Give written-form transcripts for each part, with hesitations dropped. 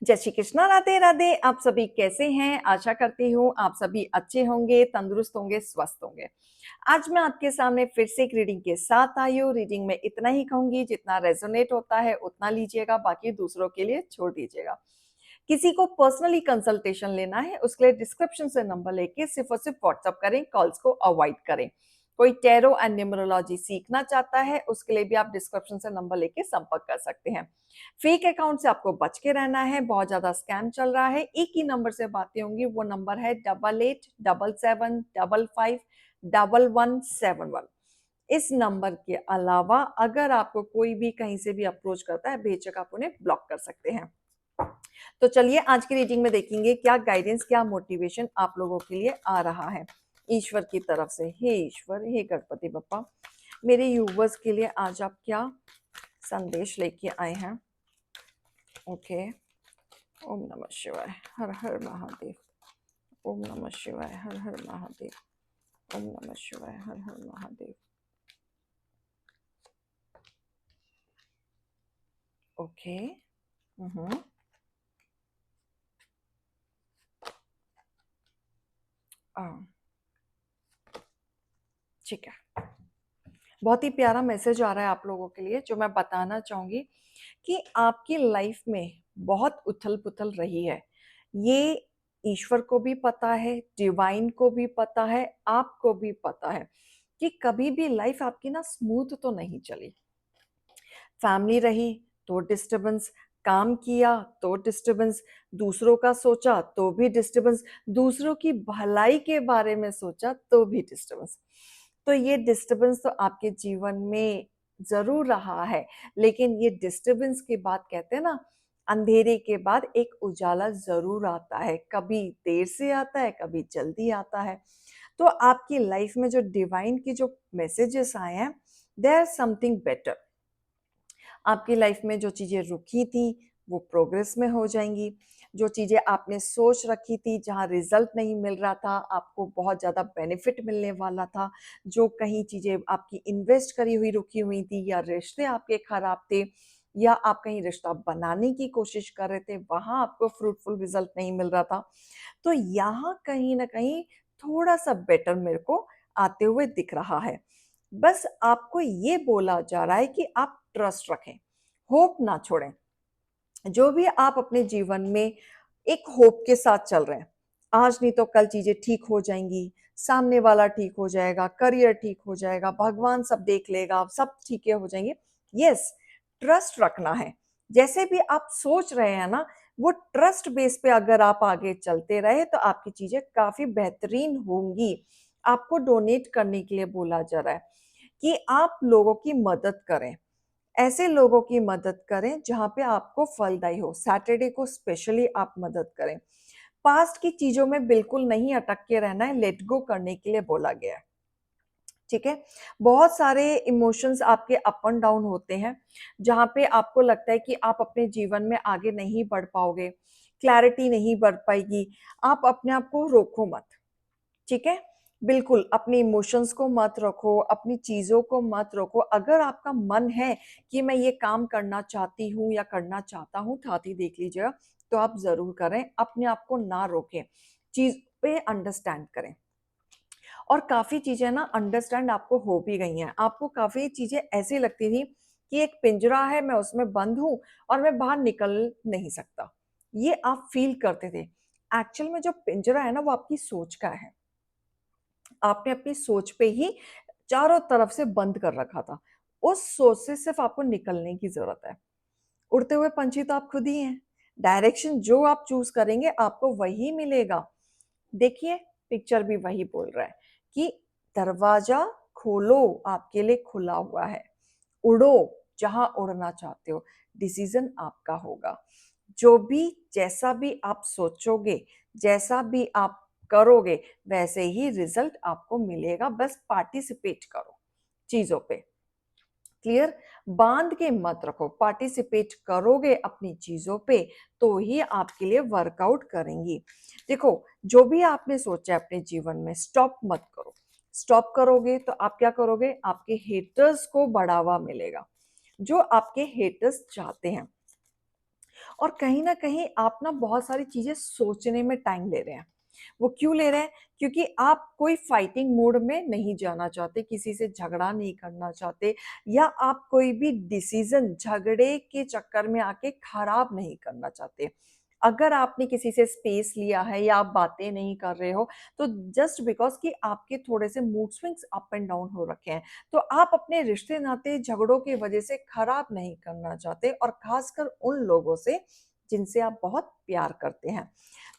जय श्री कृष्णा, राधे राधे। आप सभी कैसे हैं? आशा करती हूँ आप सभी अच्छे होंगे, तंदुरुस्त होंगे, स्वस्थ होंगे। आज मैं आपके सामने फिर से एक रीडिंग के साथ आई हूँ। रीडिंग में इतना ही कहूंगी, जितना रेजोनेट होता है उतना लीजिएगा, बाकी दूसरों के लिए छोड़ दीजिएगा। किसी को पर्सनली कंसल्टेशन लेना है, उसके लिए डिस्क्रिप्शन से नंबर लेके सिर्फ और सिर्फ व्हाट्सअप करें, कॉल्स को अवॉइड करें। कोई टैरो एंड न्यूमरोलॉजी सीखना चाहता है, उसके लिए भी आप डिस्क्रिप्शन से नंबर लेके संपर्क कर सकते हैं। फेक अकाउंट से आपको बच के रहना है, बहुत ज्यादा स्कैम चल रहा है। एक ही नंबर से बातें होंगी, वो नंबर है 8877551171। इस नंबर के अलावा अगर आपको कोई भी कहीं से भी अप्रोच करता है, बेशक आप उन्हें ब्लॉक कर सकते हैं। तो चलिए आज की रीडिंग में देखेंगे क्या गाइडेंस, क्या मोटिवेशन आप लोगों के लिए आ रहा है ईश्वर की तरफ से। हे ईश्वर, हे गणपति बप्पा, मेरे यूवर्स के लिए आज आप क्या संदेश लेके आए हैं? ओके। ओम नमः शिवाय, हर हर महादेव। ओम नमः शिवाय, हर हर महादेव। ओम नमः शिवाय, हर हर महादेव। ओके। ठीक है। बहुत ही प्यारा मैसेज आ रहा है आप लोगों के लिए, जो मैं बताना चाहूंगी कि आपकी लाइफ में बहुत उथल पुथल रही है। ये ईश्वर को भी पता है, डिवाइन को भी पता है, आपको भी पता है कि कभी भी लाइफ आपकी ना स्मूथ तो नहीं चली। फैमिली रही तो डिस्टरबेंस, काम किया तो डिस्टरबेंस, दूसरों का सोचा तो भी डिस्टरबेंस, दूसरों की भलाई के बारे में सोचा तो भी डिस्टरबेंस। तो ये डिस्टरबेंस तो आपके जीवन में जरूर रहा है, लेकिन ये डिस्टरबेंस के बाद कहते हैं ना, अंधेरे के बाद एक उजाला जरूर आता है। कभी देर से आता है, कभी जल्दी आता है। तो आपकी लाइफ में जो डिवाइन की जो मैसेजेस आए हैं, दे आर समथिंग बेटर। आपकी लाइफ में जो चीजें रुकी थी वो प्रोग्रेस में हो जाएंगी। जो चीजें आपने सोच रखी थी, जहां रिजल्ट नहीं मिल रहा था, आपको बहुत ज्यादा बेनिफिट मिलने वाला था, जो कहीं चीजें आपकी इन्वेस्ट करी हुई रुकी हुई थी, या रिश्ते आपके खराब थे, या आप कहीं रिश्ता बनाने की कोशिश कर रहे थे, वहां आपको फ्रूटफुल रिजल्ट नहीं मिल रहा था, तो यहाँ कहीं ना कहीं थोड़ा सा बेटर मेरे को आते हुए दिख रहा है। बस आपको ये बोला जा रहा है कि आप ट्रस्ट रखें, होप ना छोड़ें। जो भी आप अपने जीवन में एक होप के साथ चल रहे हैं, आज नहीं तो कल चीजें ठीक हो जाएंगी, सामने वाला ठीक हो जाएगा, करियर ठीक हो जाएगा, भगवान सब देख लेगा, सब ठीक हो जाएंगे। यस, ट्रस्ट रखना है। जैसे भी आप सोच रहे हैं ना, वो ट्रस्ट बेस पे अगर आप आगे चलते रहे तो आपकी चीजें काफी बेहतरीन होंगी। आपको डोनेट करने के लिए बोला जा रहा है कि आप लोगों की मदद करें, ऐसे लोगों की मदद करें जहां पे आपको फलदायी हो। सैटरडे को स्पेशली आप मदद करें। पास्ट की चीजों में बिल्कुल नहीं अटक के रहना है, लेट गो करने के लिए बोला गया है। ठीक है। बहुत सारे इमोशंस आपके अप एंड डाउन होते हैं, जहां पे आपको लगता है कि आप अपने जीवन में आगे नहीं बढ़ पाओगे, क्लैरिटी नहीं बढ़ पाएगी। आप अपने आप को रोको मत। ठीक है। बिल्कुल अपने इमोशंस को मत रखो, अपनी चीजों को मत रखो। अगर आपका मन है कि मैं ये काम करना चाहती हूँ या करना चाहता हूँ, ठाती देख लीजिएगा, तो आप जरूर करें। अपने आप को ना रोकें, चीज पे अंडरस्टैंड करें। और काफी चीजें ना अंडरस्टैंड आपको हो भी गई हैं। आपको काफी चीजें ऐसी लगती थी कि एक पिंजरा है, मैं उसमें बंद हूं और मैं बाहर निकल नहीं सकता, ये आप फील करते थे। एक्चुअल में जो पिंजरा है ना, वो आपकी सोच का है। आपने अपनी सोच पे ही चारों तरफ से बंद कर रखा था। उस सोच से सिर्फ आपको निकलने की जरूरत है। उड़ते हुए पंछी तो आप खुद ही हैं। डायरेक्शन जो आप चूज करेंगे आपको वही मिलेगा। देखिए, पिक्चर भी वही बोल रहा है कि दरवाजा खोलो, आपके लिए खुला हुआ है। उड़ो जहां उड़ना चाहते हो। डिसीजन आपका होगा। जो भी, जैसा भी आप सोचोगे, जैसा भी आप करोगे, वैसे ही रिजल्ट आपको मिलेगा। बस पार्टिसिपेट करो चीजों पे। क्लियर? बांध के मत रखो, पार्टिसिपेट करोगे अपनी चीजों पे तो ही आपके लिए वर्कआउट करेंगी। देखो, जो भी आपने सोचा है अपने जीवन में, स्टॉप मत करो। स्टॉप करोगे तो आप क्या करोगे? आपके हेटर्स को बढ़ावा मिलेगा, जो आपके हेटर्स चाहते हैं। और कहीं न कहीं आप ना बहुत सारी चीज़ें सोचने में टाइम ले रहे हैं। वो क्यों ले रहे हैं? क्योंकि आप कोई फाइटिंग मूड में नहीं जाना चाहते, किसी से झगड़ा नहीं करना चाहते या आप कोई भी डिसीज़न झगड़े के चक्कर में आके खराब नहीं करना चाहते। अगर आपने किसी से स्पेस लिया है या आप बातें नहीं कर रहे हो, तो जस्ट बिकॉज़ कि आपके थोड़े से mood swings up and down हो रखे हैं। तो आप अपने रिश्ते-नाते झगड़ों की वजह से खराब नहीं करना चाहते और ख़ासकर उन लोगों से जिनसे आप बहुत प्यार करते हैं।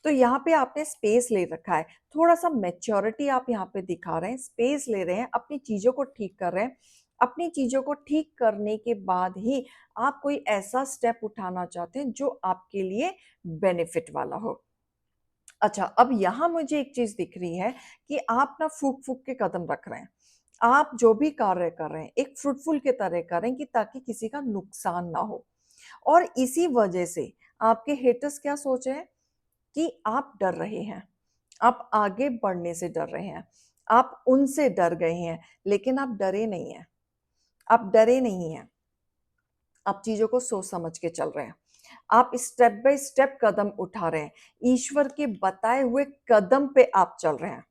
तो यहाँ पे आपने स्पेस ले रखा है, थोड़ा-सा मैच्योरिटी आप यहाँ पे दिखा रहे हैं, स्पेस ले रहे हैं, अपनी चीज़ों को ठीक कर रहे हैं। अपनी चीज़ों को ठीक करने के बाद ही आप कोई ऐसा स्टेप उठाना चाहते हैं जो आपके लिए बेनिफिट वाला हो। अच्छा, अब यहाँ मुझे एक चीज़ दिख रही है कि आप ना फूँक-फूँक के कदम रख रहे हैं। आप जो भी कार्य कर रहे हैं, एक फ्रूटफुल के तरह करें कि ताकि किसी का नुकसान ना हो और इसी वजह से आपके हेटर्स क्या सोच रहे हैं कि आप डर रहे हैं, आप आगे बढ़ने से डर रहे हैं, आप उनसे डर गए हैं, लेकिन आप डरे नहीं हैं, आप डरे नहीं हैं, आप चीज़ों को सोच समझ के चल रहे हैं। आप स्टेप बाय स्टेप कदम उठा रहे हैं, ईश्वर के बताए हुए कदम पे आप चल रहे हैं।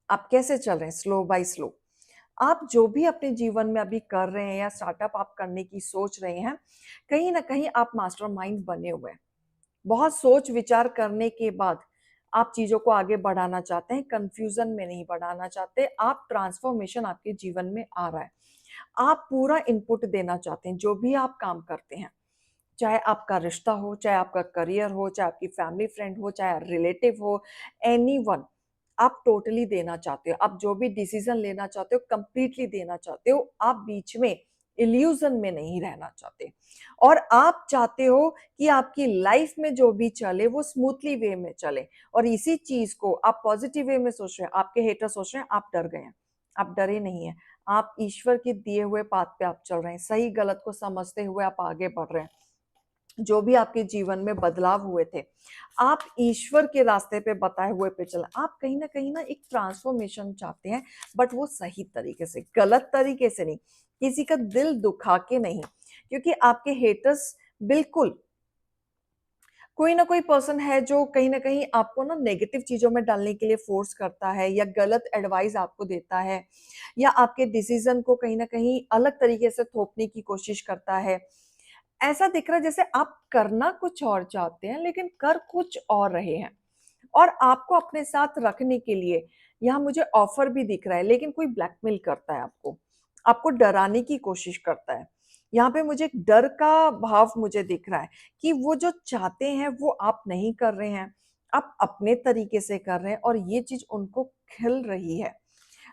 आप कैसे चल रहे हैं? Slow by slow. आप जो भी अपने जीवन में अभी कर रहे हैं या स्टार्टअप आप करने की सोच रहे हैं, कहीं न कहीं आप मास्टरमाइंड बने हुए हैं। बहुत सोच विचार करने के बाद आप चीज़ों को आगे बढ़ाना चाहते हैं, कन्फ्यूज़न में नहीं बढ़ाना चाहते, आप ट्रांसफ़ॉर्मेशन आपके जीवन में आ रहा है। आप पूरा इनपुट देना चाहते हैं, जो भी आप काम करते हैं। चाहे आपका रिश्ता हो, चाहे आपका करियर हो, चाहे आपकी फैमिली फ्रेंड हो, चाहे रिलेटिव हो, एनीवन आप टोटली देना चाहते हो। आप जो भी डिसीज़न लेना चाहते हो, कंप्लीटली देना चाहते हो। आप बीच में इल्यूज़न में नहीं रहना चाहते और आप चाहते हो कि आपकी लाइफ़ में जो भी चले, वो स्मूथली वे में चले और इसी चीज़ को आप पॉज़िटिव वे में सोच रहे हैं। आपके हेटर सोच रहे हैं, आप डर गए हैं। आप डरे नहीं हैं। आप ईश्वर के दिए हुए पाथ पे आप चल रहे हैं। सही गलत को समझते हुए आप आगे बढ़ रहे हैं। जो भी आपके जीवन में बदलाव हुए थे, आप ईश्वर के रास्ते पे बताए हुए पे चलें। आप कहीं न एक ट्रांसफ़ॉर्मेशन चाहते हैं, बट वो सही तरीके से, गलत तरीके से नहीं, किसी का दिल दुखा के नहीं। क्योंकि आपके हेटर्स बिल्कुल कोई ना कोई पर्सन है जो कहीं न कहीं आपको ना नेगेटिव चीज़ों में डालने के लिए फ़ोर्स करता है या गलत एडवाइस आपको देता है या आपके डिसीज़न को कहीं न कहीं अलग तरीके से थोपने की कोशिश करता है। ऐसा दिख रहा है जैसे आप करना कुछ और चाहते हैं लेकिन कर कुछ और रहे हैं और आपको अपने साथ रखने के लिए यहाँ मुझे ऑफर भी दिख रहा है लेकिन कोई ब्लैकमेल करता है आपको, आपको डराने की कोशिश करता है। यहाँ पे मुझे एक डर का भाव मुझे दिख रहा है कि वो जो चाहते हैं वो आप नहीं कर रहे हैं, आप अपने तरीके से कर रहे हैं और ये चीज़ उनको खिल रही है।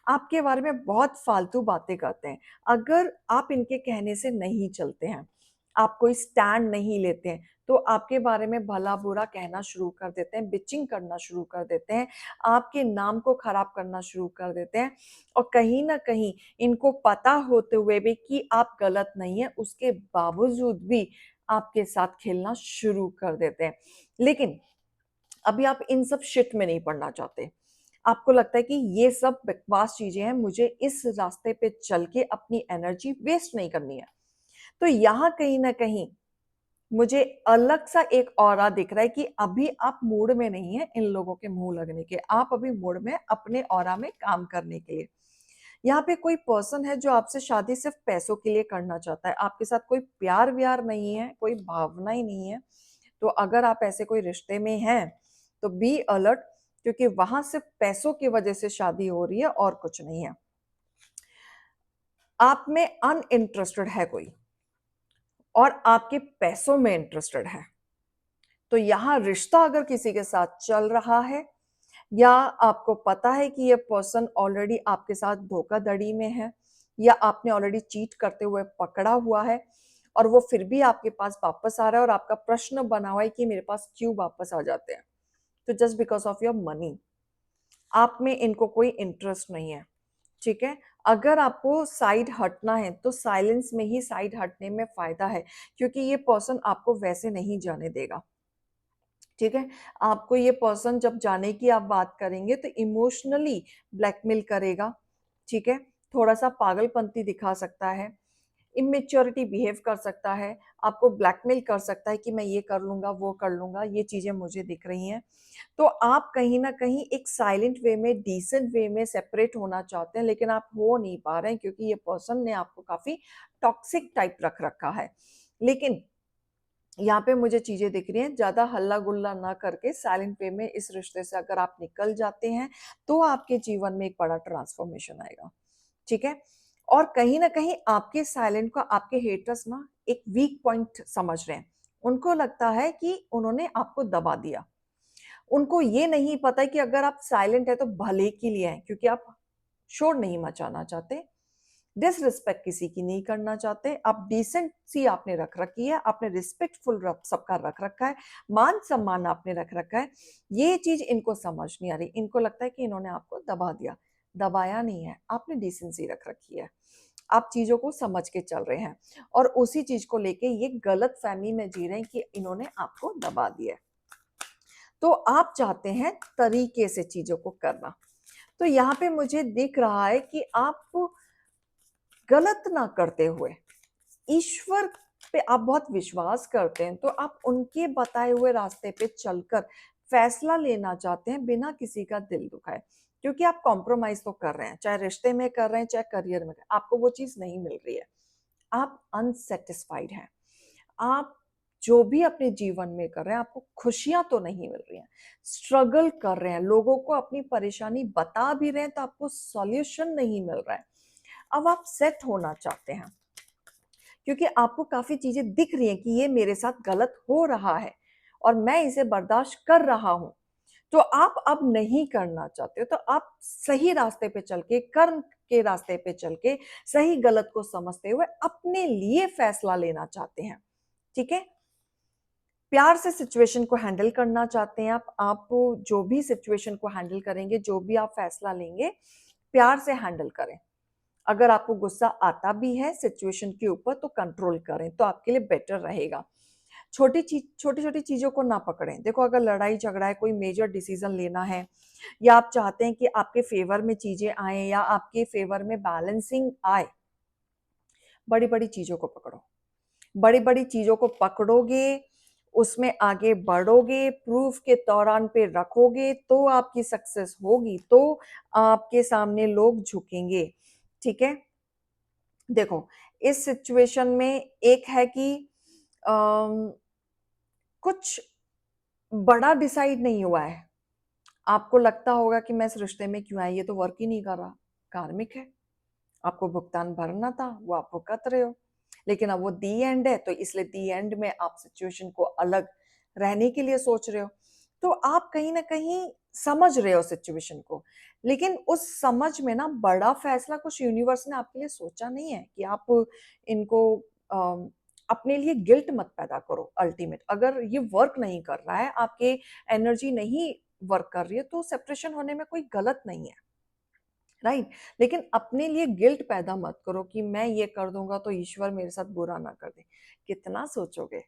आपके बारे में बहुत फालतू बातें करते हैं। अगर आप इनके कहने से नहीं चलते हैं, आप कोई स्टैंड नहीं लेते हैं, तो आपके बारे में भला-बुरा कहना शुरू कर देते हैं, बिचिंग करना शुरू कर देते हैं, आपके नाम को खराब करना शुरू कर देते हैं और कहीं न कहीं इनको पता होते हुए भी कि आप गलत नहीं हैं, उसके बावजूद भी आपके साथ खेलना शुरू कर देते हैं। लेकिन अभी आप इन सब शिट में नहीं पड़ना चाहते। आपको लगता है कि ये सब बकवास चीज़ें हैं, मुझे इस रास्ते पे चल के अपनी एनर्जी वेस्ट नहीं करनी है। तो यहाँ कहीं न कहीं मुझे अलग-सा एक ऑरा दिख रहा है कि अभी आप मूड में नहीं हैं इन लोगों के मुँह लगने के। आप अभी मूड में अपने ऑरा में काम करने के लिए। यहाँ पे कोई पर्सन है जो आपसे शादी सिर्फ़ पैसों के लिए करना चाहता है। आपके साथ कोई प्यार-व्यार नहीं है, कोई भावना ही नहीं है। तो अगर आप ऐसे कोई रिश्ते में हैं, तो बी अलर्ट क्योंकि वहाँ सिर्फ़ पैसों की वजह से शादी हो रही है और कुछ नहीं है। आप में अनइंटरेस्टेड है कोई और आपके पैसों में इंटरेस्टेड है। तो यहाँ रिश्ता अगर किसी के साथ चल रहा है या आपको पता है कि ये पर्सन ऑलरेडी आपके साथ धोखाधड़ी में है या आपने ऑलरेडी चीट करते हुए पकड़ा हुआ है और वो फिर भी आपके पास वापस आ रहा है और आपका प्रश्न बना हुआ है कि मेरे पास क्यों वापस आ जाते हैं? तो just because of your money. आप में इनको कोई इंटरेस्ट नहीं है, ठीक है? अगर आपको साइड हटना है, तो साइलेंस में ही साइड हटने में फ़ायदा है, क्योंकि ये पर्सन आपको वैसे नहीं जाने देगा, ठीक है? आपको ये पर्सन जब जाने की आप बात करेंगे, तो इमोशनली ब्लैकमेल करेगा, ठीक है? थोड़ा-सा पागलपंती दिखा सकता है, इमेच्योरिटी बिहेव कर सकता है, आपको ब्लैकमेल कर सकता है कि मैं ये कर लूँगा, वो कर लूँगा, ये चीज़ें मुझे दिख रही हैं। तो आप कहीं न कहीं एक साइलेंट वे में, डिसेंट वे में सेपरेट होना चाहते हैं, लेकिन आप हो नहीं पा रहे हैं क्योंकि ये पर्सन ने आपको काफ़ी टॉक्सिक टाइप रख रखा है। लेकिन यहाँ पे मुझे चीज़ें दिख रही हैं, ज़्यादा हल्ला-गुल्ला ना करके साइलेंट वे में इस रिश्ते से अगर आप निकल जाते हैं, तो आपके जीवन में एक बड़ा ट्रांसफॉर्मेशन आएगा, ठीक है? और कहीं न कहीं आपके साइलेंट को आपके हेटर्स ना एक वीक पॉइंट समझ रहे हैं। उनको लगता है कि उन्होंने आपको दबा दिया। उनको ये नहीं पता है कि अगर आप साइलेंट हैं तो भले के लिए हैं, क्योंकि आप शोर नहीं मचाना चाहते, डिसरिस्पेक्ट किसी की नहीं करना चाहते, आप डिसेंसी आपने रख रखी है, आपने रिस्पेक्टफुल सबका रख रखा है, मान सम्मान आपने रख रखा है। ये चीज इनको समझ नहीं आ रही, इनको लगता है कि इन्होंने आपको दबा दिया। दबाया नहीं है, आपने डिसेंसी रख रखी है, आप चीजों को समझ के चल रहे हैं और उसी चीज को लेके ये गलत फहमी में जी रहे हैं कि इन्होंने आपको दबा दिया है। तो आप चाहते हैं तरीके से चीजों को करना। तो यहाँ पे मुझे दिख रहा है कि आप गलत ना करते हुए ईश्वर पे आप बहुत विश्वास करते हैं, तो आप उनके बताए हुए रास्ते पे चलकर फैसला लेना चाहते हैं बिना किसी का दिल दुखाए, क्योंकि आप कॉम्प्रोमाइज तो कर रहे हैं, चाहे रिश्ते में कर रहे हैं, चाहे करियर में कर रहे हैं, आपको वो चीज नहीं मिल रही है, आप अनसेटिस्फाइड हैं। आप जो भी अपने जीवन में कर रहे हैं, आपको खुशियां तो नहीं मिल रही हैं, स्ट्रगल कर रहे हैं, लोगों को अपनी परेशानी बता भी रहे हैं तो आपको सॉल्यूशन नहीं मिल रहा है। अब आप सेट होना चाहते हैं क्योंकि आपको काफ़ी चीज़ें दिख रही हैं कि ये मेरे साथ गलत हो रहा है और मैं इसे बर्दाश्त कर रहा हूँ। तो आप अब नहीं करना चाहते हो, तो आप सही रास्ते पे चल के, कर्म के रास्ते पे चल के, सही गलत को समझते हुए अपने लिए फैसला लेना चाहते हैं, ठीक है? प्यार से सिचुएशन को हैंडल करना चाहते हैं आप जो भी सिचुएशन को हैंडल करेंगे, जो भी आप फैसला लेंगे, प्यार से हैंडल करें। अगर आपको गुस्सा आता भी है सिचुएशन के ऊपर तो कंट्रोल करें, तो आपके लिए बेटर रहेगा। छोटी-छोटी चीज़ों को ना पकड़ें। देखो, अगर लड़ाई-झगड़ा है, कोई मेजर डिसीज़न लेना है या आप चाहते हैं कि आपके फ़ेवर में चीज़ें आएँ या आपके फ़ेवर में बैलेंसिंग आए, बड़ी-बड़ी चीज़ों को पकड़ो। बड़ी-बड़ी चीज़ों को पकड़ोगे, उसमें आगे बढ़ोगे, प्रूफ के दौरान पे रखोगे, तो आपकी सक्सेस होगी, तो आपके सामने लोग झुकेंगे, ठीक है? देखो, इस सिचुएशन में एक है कि अम, कुछ बड़ा डिसाइड नहीं हुआ है। आपको लगता होगा कि मैं इस रिश्ते में क्यों आई, ये तो वर्क ही नहीं कर रहा। कार्मिक है, आपको भुगतान भरना था, वो आप भुगत रहे हो। लेकिन अब वो दी एंड है, तो इसलिए दी एंड में आप सिचुएशन को अलग रहने के लिए सोच रहे हो। तो आप कहीं न कहीं समझ रहे हो सिचुएशन को, लेकिन उस समझ में ना बड़ा फैसला कुछ यूनिवर्स ने आपके लिए सोचा नहीं है कि आप इनको अपने लिए गिल्ट मत पैदा करो अल्टीमेट। अगर ये वर्क नहीं कर रहा है, आपके एनर्जी नहीं वर्क कर रही है, तो सेपरेशन होने में कोई गलत नहीं है। राइट? लेकिन अपने लिए गिल्ट पैदा मत करो कि मैं ये कर दूंगा तो ईश्वर मेरे साथ बुरा ना कर दे। कितना सोचोगे?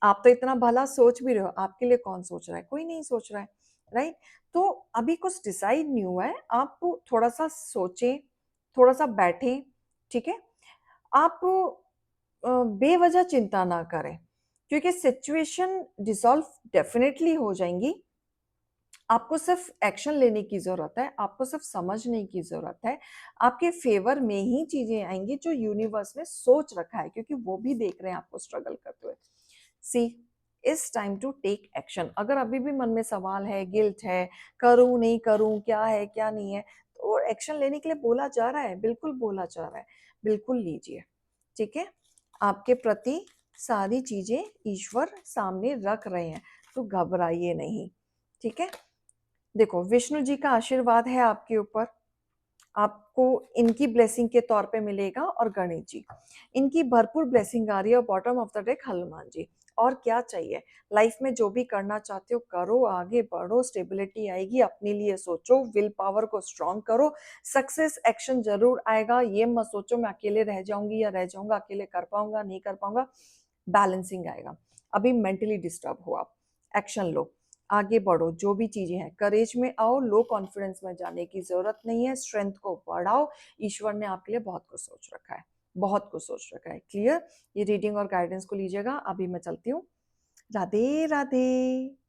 आप तो इतना भला सोच भी रहे हो, आपके लिए कौन सोच रहा है? कोई नहीं सोच रहा है, राइट? तो अभी कुछ डिसाइड नहीं हुआ है, आप थोड़ा सा सोचें, थोड़ा सा बैठें, ठीक है? आप बेवजह चिंता ना करें, क्योंकि सिचुएशन डिसॉल्व डेफिनेटली हो जाएंगी। आपको सिर्फ एक्शन लेने की ज़रूरत है, आपको सिर्फ समझने की ज़रूरत है। आपके फ़ेवर में ही चीज़ें आएँगी जो यूनिवर्स ने सोच रखा है, क्योंकि वो भी देख रहे हैं आपको स्ट्रगल करते हुए। See, it's time to take action. अगर अभी भी मन में सवाल है, गिल्ट है, करूँ, नहीं करूँ, क्या है, क्या नहीं है, तो एक्शन लेने के लिए बोला जा रहा है, बिल्कुल बोला जा रहा है। बिल्कुल लीजिए, ठीक है? आपके प्रति सारी चीज़ें ईश्वर सामने रख रहे हैं, तो घबराइए नहीं, ठीक है? देखो, विष्णु जी का आशीर्वाद है आपके ऊपर, आपको इनकी ब्लेसिंग के तौर पे मिलेगा, और गणेश जी, इनकी भरपूर ब्लेसिंग आ रही है, और bottom of the deck Hanuman ji. और क्या चाहिए? लाइफ में जो भी करना चाहते हो करो, आगे बढ़ो, स्टेबिलिटी आएगी, अपने लिए सोचो, विल पावर को स्ट्रॉन्ग करो, सक्सेस एक्शन जरूर आएगा। ये मत सोचो मैं अकेले रह जाऊंगी या रह जाऊंगा, अकेले कर पाऊंगा, नहीं कर पाऊंगा। बैलेंसिंग आएगा। अभी मेंटली डिस्टर्ब हो आप, एक्शन लो, आगे बढ़ो, जो भी चीजें हैं करेज में आओ, लो कॉन्फिडेंस में जाने की जरूरत नहीं है, स्ट्रेंथ को बढ़ाओ। ईश्वर ने आपके लिए बहुत कुछ सोच रखा है। बहुत कुछ सोच रखा है। क्लियर? ये रीडिंग और गाइडेंस को लीजिएगा। अभी मैं चलती हूँ। राधे राधे।